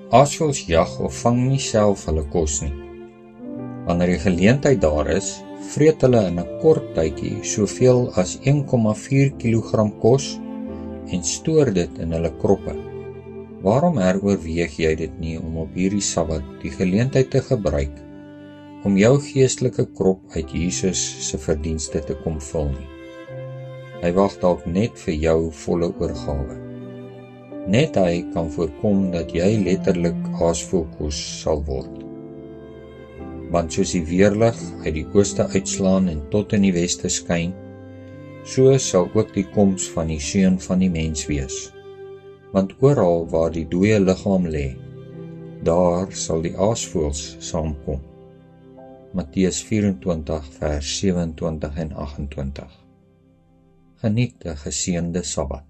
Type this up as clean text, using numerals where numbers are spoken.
Aasvoëls jag of vang nie self hulle kos nie. Wanneer die geleentheid daar is, vreet hulle in 'n kort tydjie soveel as 1,4 kg kos en stoor dit in hulle kroppe. Waarom heroorweeg jy dit nie om op hierdie Sabbat die geleentheid te gebruik om jou geestelike krop uit Jesus se verdienste te kom vul nie? Hy wag dalk net vir jou volle oorgawe. Net hy kan voorkom dat jy letterlik aasvoëlkos sal word. Want soos die weerlig uit die ooste uitslaan en tot in die weste skyn, so sal ook die koms van die Seun van die mens wees. Want oral waar die dooie liggaam lê, daar sal die aasvoëls saamkom. Matteus 24 vers 27 en 28. Geniet 'n geseënde Sabbat.